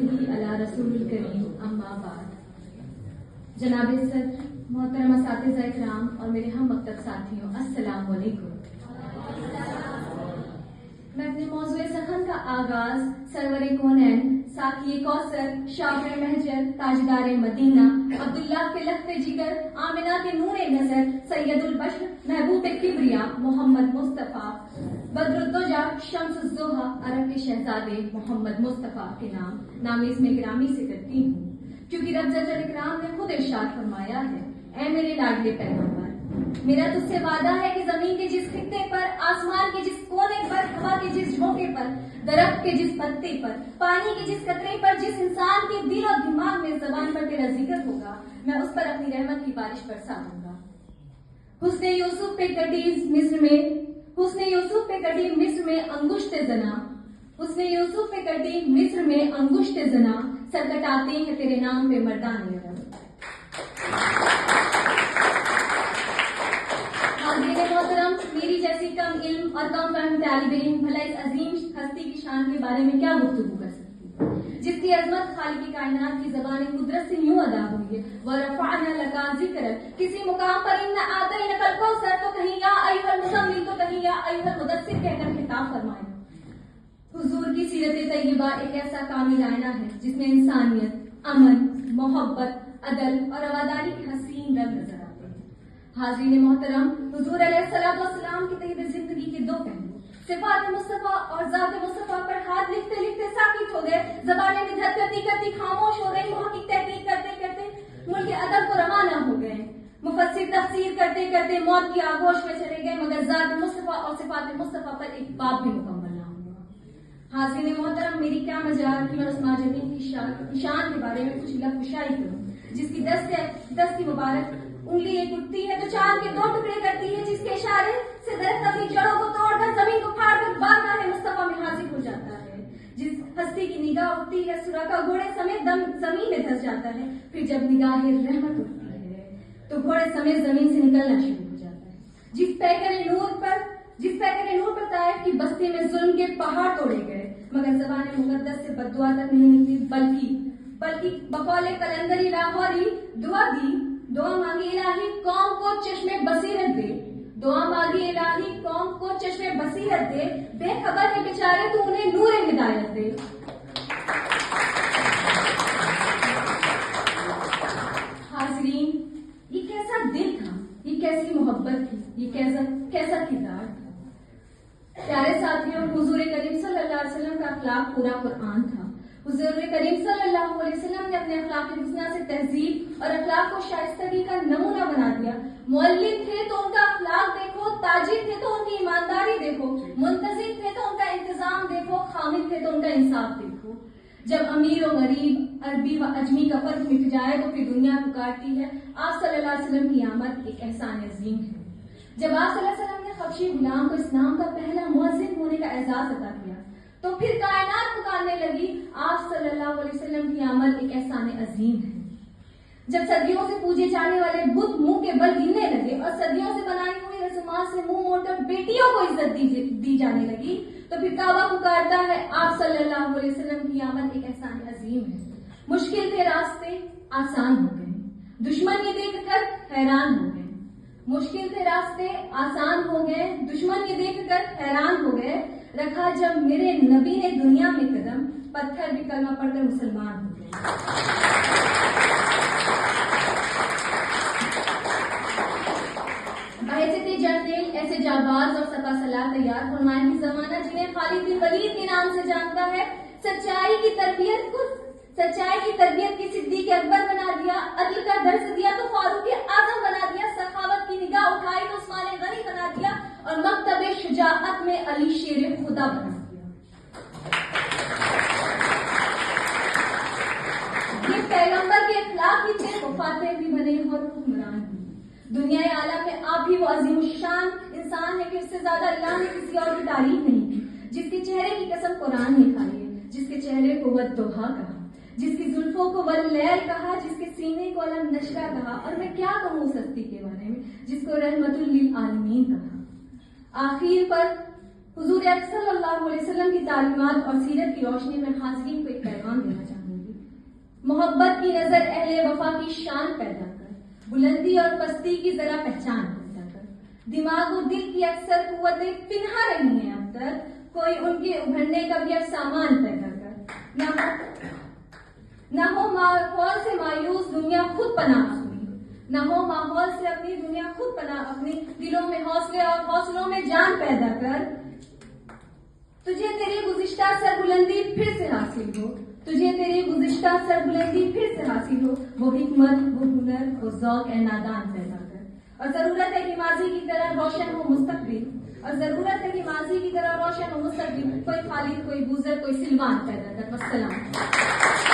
बिही अला रसूल करीम अम्मा बाद। जनाब सदर, मोहतरम असातिज़ा इकराम और मेरे हम मकतब साथियों, अस्सलाम वालेकुम। मैं अपने मौज़ूए सखन का आगाज सरवर कोनैन, साकी कौसर, शाफ़े महजर, ताजदार मदीना, अब्दुल्लाह के लख्ते जिगर, आमिना के नूरे नजर, सैयदुल बशर, महबूब किबरिया, मोहम्मद मुस्तफ़ा, बदरुद्दोजा, शम्सुज़्ज़ोहा, अरब के शहजादे मोहम्मद मुस्तफ़ा के नाम इसमें गिरामी से करती हूँ, क्योंकि रब जल इकराम ने खुद इरशाद फरमाया है, ऐ मेरे लाडले पैगंबर, मेरा तुझसे वादा है कि जमीन के जिस खित्ते पर, आसमान के जिस कोने पर, हवा के जिस झोंके पर, दरख्त के जिस पत्ते पर, पानी के जिस कतरे पर, जिस इंसान के दिल और दिमाग में जबान पर तेरा जिक्र होगा, मैं उस पर अपनी रहमत की बारिश बरसा दूंगा। हुस्ने यूसुफ पे कटी मिस्र में अंगुश्त जना, हुस्ने यूसुफ पे कटी मिस्र में अंगुश्त जना, सर कटाते हैं तेरे नाम पे मर्दानी अरब। मोहतरम, मेरी जैसी कम इल्म और कम फहम तालिब इल्म भला इस अजीम हस्ती की शान के बारे में क्या गुफ्तगू कर सकती, जिसकी अजमत खालिक कायनात की ज़बान कुदरत से यूं अदा हुई है, वरफ़अना लका ज़िक्रक, किसी मुकाम पर इन्ना आतैनकल कौसर तो कहीं या अय्युहल मुज़म्मिल तो कहीं या अय्युहल मुदस्सिर कहकर खिताब फरमाया। हुजूर की सीरत तय्यबा एक ऐसा कामिल आईना है जिसमें इंसानियत, अमन, मोहब्बत, अदल और रवादारी के हसीन रंग नजर आते हैं। हाज़रीन मोहतरम, हुजूर अलैहिस्सलाम की तय्यब जिंदगी के दो पहलू, सिफात मुस्तफा और ज़ात मुस्तफा पर हाथ लिखते लिखते साकित हो गए, ज़बानें निधर करती करती खामोश हो रही, मुहक्किक तहकीक करते करते मुल्क अदब को रवाना हो गए, मुफस्सिर तफसीर करते करते मौत की आगोश में चले गए, मगर ज़ात मुस्तफा और सिफात मुस्तफा पर एक बाब भी मुकम्मल ना हुआ। हाज़रीन मोहतरम, मेरी क्या मजाल कि मैं उस माजरीन की शान के बारे में कुछ लफ्ज़शाई करूं, जिसकी दस्त की मुबारक उंगली एक उठती है तो चांद के दो टुकड़े करती है, जिसके इशारे से दरख्त अपनी जड़ों को तोड़कर जमीन को फाड़कर बारगाह मुस्तफा में हाजिर हो जाता है। जिस हस्ती की निगाह उठती है सुरा का घोड़े समेत जमीन में धंस जाता है, फिर जब निगाह रहमत उठती है तो घोड़े समेत जमीन से निकलना शुरू हो जाता है। जिस पैकर नूर पर ताइफ की बस्ती में जुल्म के पहाड़ तोड़े गए, मगर ज़बान मुक़द्दस से बद्दुआ तक नहीं निकली, बल्कि बकौले कलंदरी लाहौरी दुआ मांगी इलाही कौम को चश्मे बसीरत दे, दुआ मांगी इलाही कौम को चश्मे बसीरत दे, बेखबर है बेचारे तू उन्हें नूर हिदायत दे। हाज़रीन, ये कैसा दिल था, ये कैसी मोहब्बत थी, ये कैसा किरदार था। प्यारे साथियों, हुजूर करीम सल्लल्लाहु अलैहि वसल्लम का अखलाक पूरा कुरान था। हुजूर करीम सल्लल्लाहु अलैहि वसल्लम ने अपने अखलाक हुस्ना से तहजीब और अखलाक को शाइस्तगी का नमूना बना दिया। मुअल्लिम थे तो उनका अखलाक देखो, ताजिर थे तो उनकी ईमानदारी देखो, मुंतजिम थे तो उनका इंतजाम देखो, खामिद थे तो उनका इंसाफ देखो। जब अमीर और गरीब, अरबी व अजमी का फर्क मिट जाए तो फिर दुनिया पुकारती है, आप सल्लल्लाहु अलैहि वसल्लम की आमद एक एहसान अजीम है। जब आप सल्लल्लाहु अलैहि वसल्लम ने खबशी गुलाम को इस्लाम का पहला मुअज्जिन होने का एजाज अता किया तो फिर कायनात पुकारने लगी, आप सल्लल्लाहु अलैहि वसल्लम की आमद एक एहसान अजीम है। जब सदियों से पूजे जाने वाले बुत मुंह के बल गिरने लगे और सदियों से बनाई हुई रस्मात से मुंह मोड़कर बेटियों को इज्जत दी जाने लगी तो फिर काबा पुकारता है, आप सल्लल्लाहु अलैहि वसल्लम की आमद एक एहसान अजीम है। मुश्किल थे रास्ते आसान हो गए, दुश्मन ये देखकर हैरान हो गए। मुश्किल थे रास्ते आसान हो गए, दुश्मन ये देखकर हैरान हो गए। रखा जब मेरे नबी ने दुनिया में कदम, पत्थर भी कलमा पढ़कर मुसलमान हो गए। बहसते जर्नेल ऐसे जाबाज और सपा सलाह तैयार फरमाए कि जमाना जिन्हें खालिद बिन वलीद के नाम से जानता है, सच्चाई की तरबियत की सिद्दीक अकबर बना दिया, अदल का दर्स दिया तो फारूक आजम बना दिया, सखावत की निगाह उठाई तो उस्मान गनी बना दिया और मकतबे शुजाअत में अली शेर खुदा बना दिया। ये पैगंबर के अखलाक ही थे, वफाते भी बने और हुक्मरान भी। दुनिया आला में आप भी वो अजीमुशान इंसान है कि उससे ज्यादा अल्लाह ने किसी और की तारीफ नहीं की, जिसके चेहरे की कसम कुरान ने खाई है, जिसके चेहरे को वद्दुहा कहा, जिसकी जुल्फों को वल्लैल कहा, जिसके सीने को अलम नशरा कहा, और मैं क्या कहूँ उस हस्ती के बारे में जिसको रहमतुल लिल आलमीन कहा। आखिर पर हुजूर सल्लल्लाहु अलैहि वसल्लम की तालीमात और सीरत की रोशनी में हाज़रीन को एक पैगाम देना चाहूंगी। मोहब्बत की नजर अहले वफा की शान पैदा कर, बुलंदी और पस्ती की जरा पहचान पैदा कर, दिमाग और दिल की अक्सर कुव्वतें पिन्हा रही हैं अब तक, कोई उनके उभरने का भी अब सामान पैदा कर। न हो माहौल से मायूस दुनिया खुद पनाह हुई, न हो माहौल से अपनी दुनिया खुद पनाह, अपने दिलों में हौसले और हौसलों में जान पैदा कर। तुझे तेरी गुज़िश्ता सरबुलंदी फिर से हासिल हो, तुझे तेरी गुज़िश्ता सरबुलंदी फिर से हासिल हो, वो हिकमत, वो हुनर, वो ज़ौक़ ए नादान पैदा कर। और जरूरत है कि माजी की तरह रोशन हो मुस्तकबिल, और जरूरत है कि माजी की तरह रोशन हो मुस्तकबिल, कोई खालिद, कोई बूजर, कोई सिलवान पैदा कर। वस्सलाम।